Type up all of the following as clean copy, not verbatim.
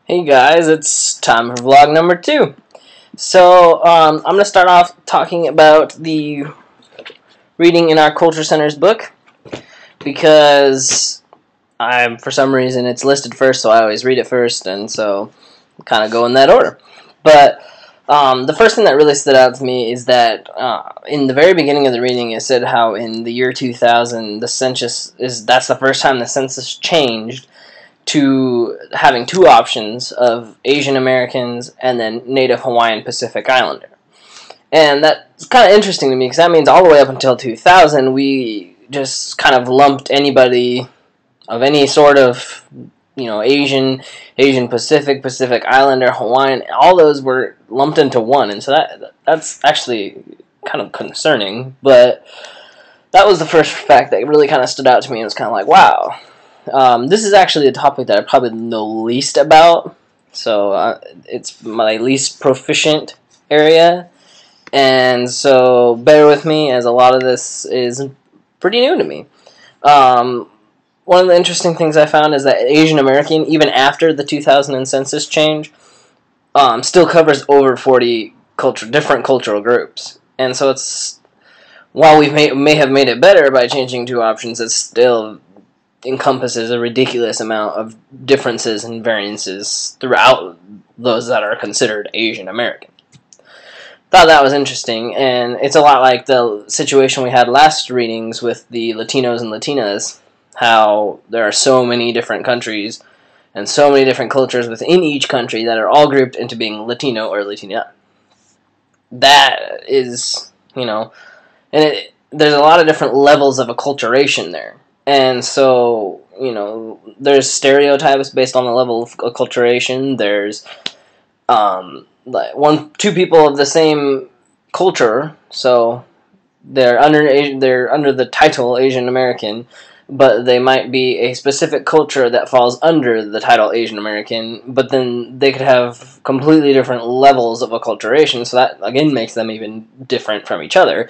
Hey guys, it's time for vlog number 2. So, I'm going to start off talking about the reading in our Culture Center's book because for some reason it's listed first, so I always read it first, and so kind of go in that order. But the first thing that really stood out to me is that in the very beginning of the reading it said how in the year 2000 that's the first time the census changed to having two options of Asian Americans and then Native Hawaiian Pacific Islander. And that's kind of interesting to me because that means all the way up until 2000 we just kind of lumped anybody of any sort of, Asian Pacific, Pacific Islander, Hawaiian, all those were lumped into one. And so that's actually kind of concerning, but that was the first fact that really kind of stood out to me and was kind of like, wow. This is actually a topic that I probably know least about, so it's my least proficient area, and so bear with me as a lot of this is pretty new to me. One of the interesting things I found is that Asian American, even after the 2000 census change, still covers over 40 different cultural groups, and so while we may have made it better by changing two options, it's still encompasses a ridiculous amount of differences and variances throughout those that are considered Asian American. Thought that was interesting, and it's a lot like the situation we had last readings with the Latinos and Latinas, how there are so many different countries and so many different cultures within each country that are all grouped into being Latino or Latina. That is, there's a lot of different levels of acculturation there. And so, there's stereotypes based on the level of acculturation. There's two people of the same culture, so they're under the title Asian American, but they might be a specific culture that falls under the title Asian American, but then they could have completely different levels of acculturation, so that again makes them even different from each other.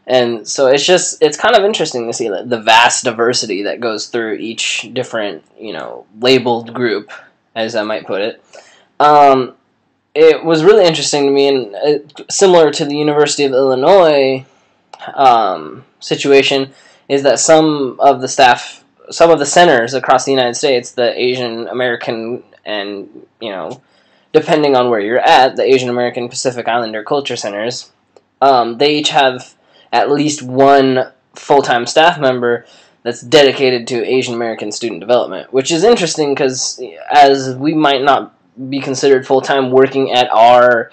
And so it's kind of interesting to see the vast diversity that goes through each different, labeled group, as I might put it. It was really interesting to me, and similar to the University of Illinois situation, is that some of the centers across the United States, the Asian American and, depending on where you're at, the Asian American Pacific Islander Culture Centers, they each have at least one full-time staff member that's dedicated to Asian American student development, which is interesting because as we might not be considered full-time working at our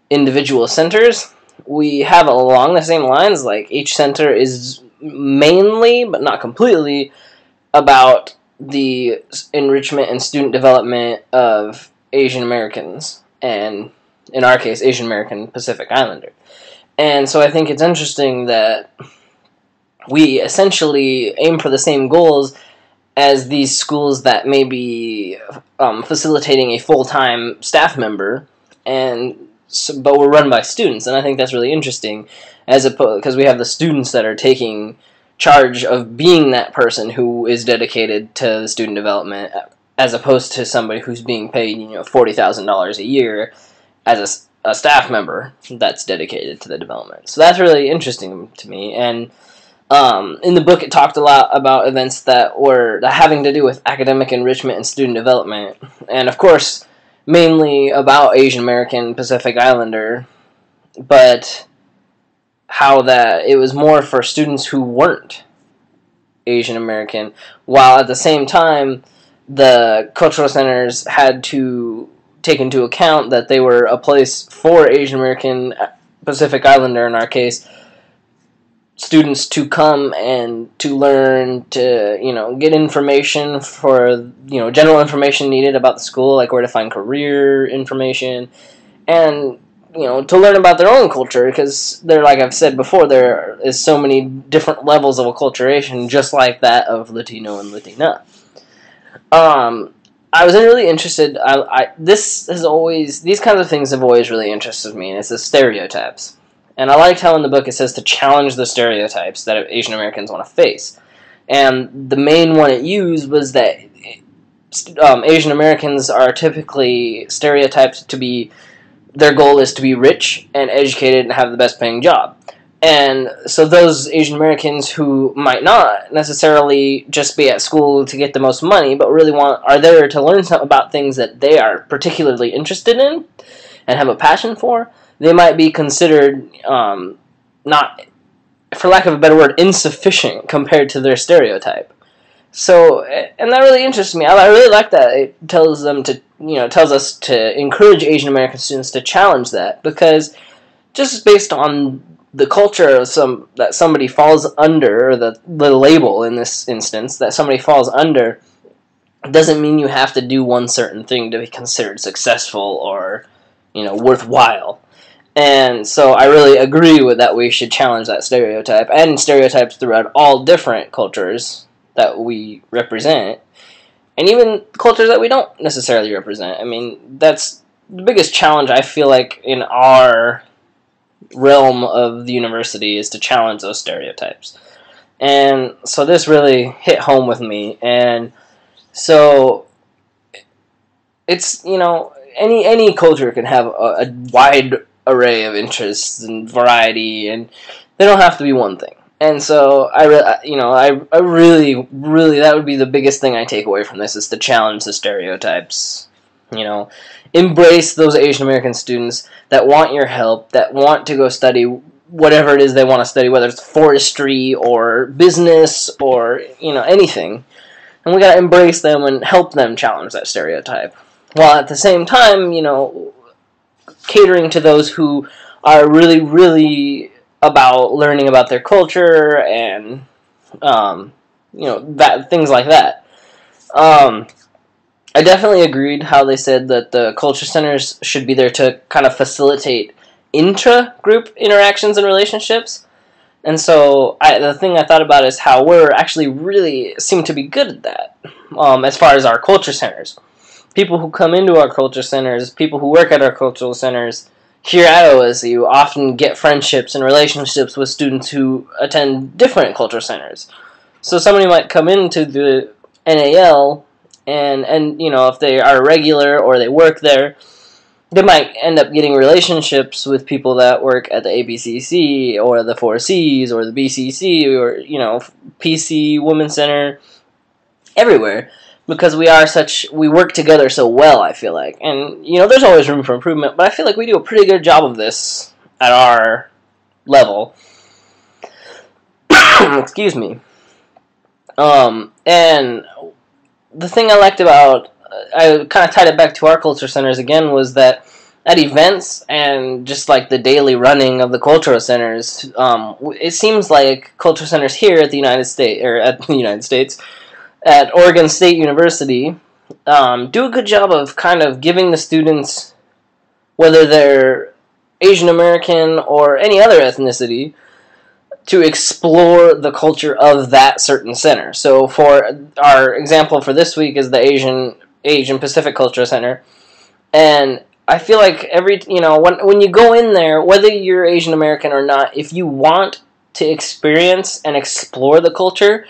individual centers, we have along the same lines, like each center is mainly, but not completely, about the enrichment and student development of Asian Americans, and in our case, Asian American Pacific Islander. And so I think it's interesting that we essentially aim for the same goals as these schools that may be facilitating a full-time staff member, but we're run by students, and I think that's really interesting, because we have the students that are taking charge of being that person who is dedicated to the student development, as opposed to somebody who's being paid, $40,000 a year as a staff member that's dedicated to the development. So that's really interesting to me. And in the book, it talked a lot about events that were having to do with academic enrichment and student development, and of course, mainly about Asian American Pacific Islander, but how that it was more for students who weren't Asian American, while at the same time, the cultural centers had to take into account that they were a place for Asian American Pacific Islander, in our case, students to come and to learn, to get information for general information needed about the school, like where to find career information, and to learn about their own culture, because like I've said before, there is so many different levels of acculturation, just like that of Latino and Latina. I was really interested. These kinds of things have always really interested me, and it's the stereotypes. And I liked how in the book it says to challenge the stereotypes that Asian Americans want to face. And the main one it used was that Asian Americans are typically stereotyped to be, their goal is to be rich and educated and have the best paying job. And so those Asian Americans who might not necessarily just be at school to get the most money, but really are there to learn something about things that they are particularly interested in and have a passion for, they might be considered not, for lack of a better word, insufficient compared to their stereotype. So, and that really interests me. I really like that. It tells them to, tells us to encourage Asian American students to challenge that, because just based on the culture of that somebody falls under, or the label in this instance that somebody falls under, doesn't mean you have to do one certain thing to be considered successful or, worthwhile. And so I really agree with that. We should challenge that stereotype, and stereotypes throughout all different cultures that we represent, and even cultures that we don't necessarily represent. I mean, that's the biggest challenge I feel like in our realm of the university, is to challenge those stereotypes. And so this really hit home with me. And so it's, any culture can have a wide array of interests and variety, and they don't have to be one thing. And so I really, that would be the biggest thing I take away from this, is to challenge the stereotypes. Embrace those Asian American students that want your help, that want to go study whatever it is they want to study, whether it's forestry or business or, anything. And we got to embrace them and help them challenge that stereotype, while at the same time, catering to those who are really, really about learning about their culture and, things like that. I definitely agreed how they said that the culture centers should be there to kind of facilitate intra-group interactions and relationships. And so the thing I thought about is how we're actually really seem to be good at that, as far as our culture centers. People who come into our culture centers, people who work at our cultural centers here at OSU often get friendships and relationships with students who attend different culture centers. So somebody might come into the NAL, and if they are regular or they work there, they might end up getting relationships with people that work at the APCC or the 4Cs or the BCC or, PC, Women's Center, everywhere, because we work together so well, I feel like. And, there's always room for improvement, but I feel like we do a pretty good job of this at our level. Excuse me. And the thing I liked about, I kind of tied it back to our culture centers again, was that at events and just like the daily running of the cultural centers, it seems like cultural centers here at the United States, at Oregon State University, do a good job of kind of giving the students, whether they're Asian American or any other ethnicity, to explore the culture of that certain center. So for our example for this week is the Asian Pacific Cultural Center, and I feel like when you go in there, whether you're Asian American or not, if you want to experience and explore the culture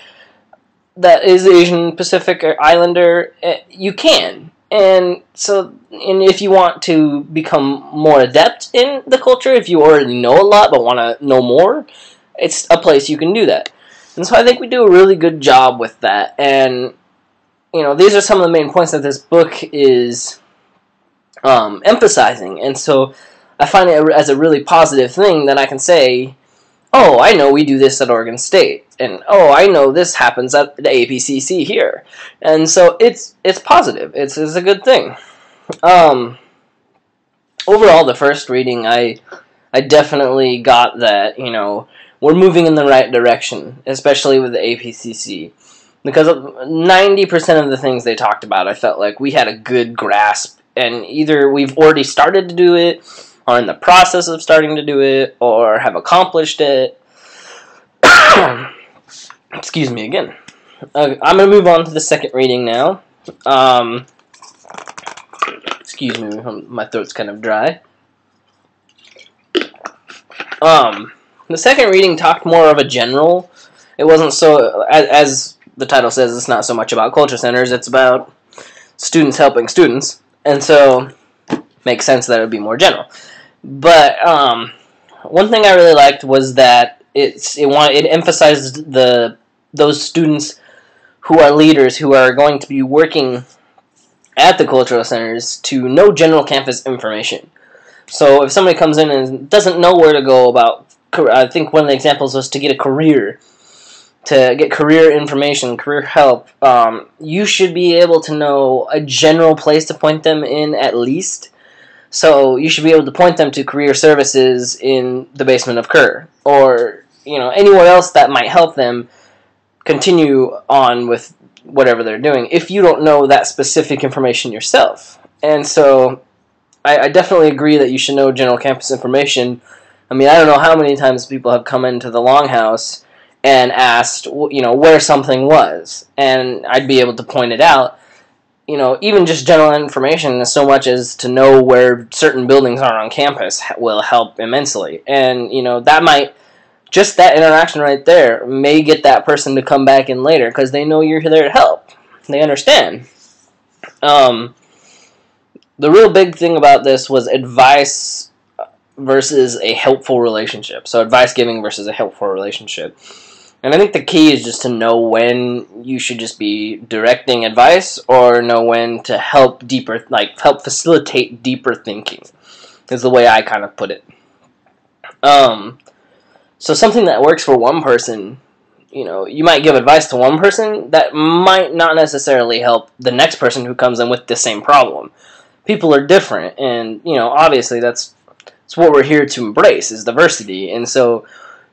that is Asian Pacific or Islander, you can. And if you want to become more adept in the culture, if you already know a lot but want to know more, it's a place you can do that. And so I think we do a really good job with that. And, these are some of the main points that this book is emphasizing. And so I find it as a really positive thing that I can say, oh, I know we do this at Oregon State. And, oh, I know this happens at the APCC here. And so it's positive. It's a good thing. Overall, the first reading, I definitely got that, we're moving in the right direction, especially with the APCC. Because 90% of the things they talked about, I felt like we had a good grasp, and either we've already started to do it, are in the process of starting to do it, or have accomplished it. Excuse me again. I'm going to move on to the second reading now. Excuse me, my throat's kind of dry. The second reading talked more of a general. It wasn't so, as the title says, it's not so much about culture centers. It's about students helping students, and so makes sense that it would be more general. But one thing I really liked was that it emphasized those students who are leaders, who are going to be working at the cultural centers, to know general campus information. So if somebody comes in and doesn't know where to go about, I think one of the examples was to get a career, to get career information, career help, you should be able to know a general place to point them in at least. So you should be able to point them to career services in the basement of Kerr, or anywhere else that might help them continue on with whatever they're doing, if you don't know that specific information yourself. And so I definitely agree that you should know general campus information. I mean, I don't know how many times people have come into the Longhouse and asked, where something was, and I'd be able to point it out. Even just general information, so much as to know where certain buildings are on campus, will help immensely. And, just that interaction right there may get that person to come back in later, because they know you're there to help. They understand. The real big thing about this was advice versus a helpful relationship. So advice giving versus a helpful relationship. And I think the key is just to know when you should just be directing advice, or know when to help facilitate deeper thinking, is the way I kind of put it. So something that works for one person, you might give advice to one person that might not necessarily help the next person who comes in with the same problem. People are different, and obviously that's what we're here to embrace, is diversity. And so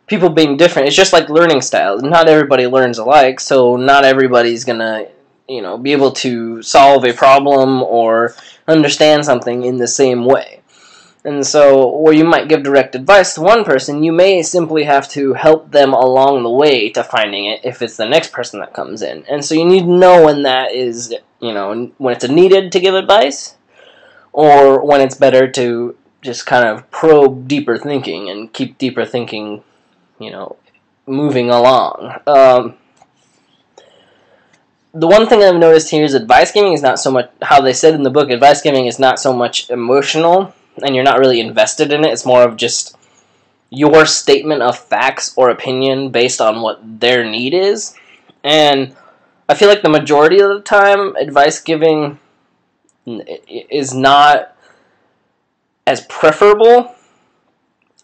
people being different, it's just like learning styles. Not everybody learns alike, so not everybody's gonna be able to solve a problem or understand something in the same way. And so where you might give direct advice to one person, you may simply have to help them along the way to finding it if it's the next person that comes in. And so you need to know when that is, when it's needed to give advice, or when it's better to just kind of probe deeper thinking and keep deeper thinking, moving along. The one thing I've noticed here is advice giving is not so much, how they said in the book, advice giving is not so much emotional, and you're not really invested in it. It's more of just your statement of facts or opinion based on what their need is. And I feel like the majority of the time, advice giving is not as preferable,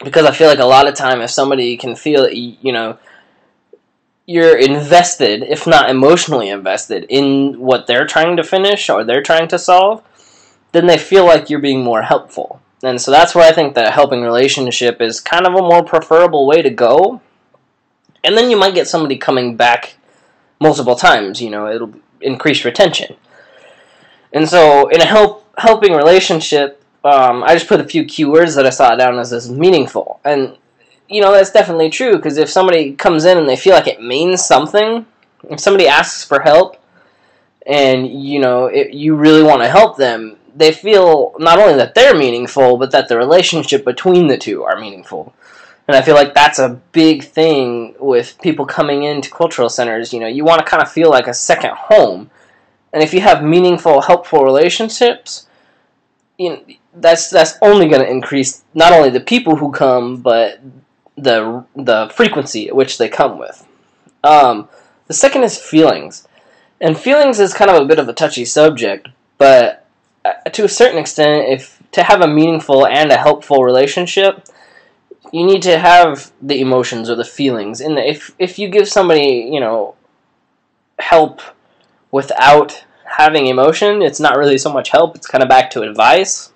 because I feel like a lot of time if somebody can feel that, you're invested, if not emotionally invested, in what they're trying to finish or they're trying to solve, then they feel like you're being more helpful. And so that's where I think that a helping relationship is kind of a more preferable way to go. And then you might get somebody coming back multiple times, it'll increase retention. And so in a helping relationship, I just put a few keywords that I saw down as meaningful. And, that's definitely true, because if somebody comes in and they feel like it means something, if somebody asks for help, and, you really want to help them, they feel not only that they're meaningful, but that the relationship between the two are meaningful. And I feel like that's a big thing with people coming into cultural centers. You want to kind of feel like a second home. And if you have meaningful, helpful relationships, that's only going to increase not only the people who come, but the frequency at which they come with. The second is feelings. And feelings is kind of a bit of a touchy subject, but to a certain extent, if to have a meaningful and a helpful relationship, you need to have the emotions or the feelings. And if you give somebody, help without having emotion, it's not really so much help, it's kind of back to advice.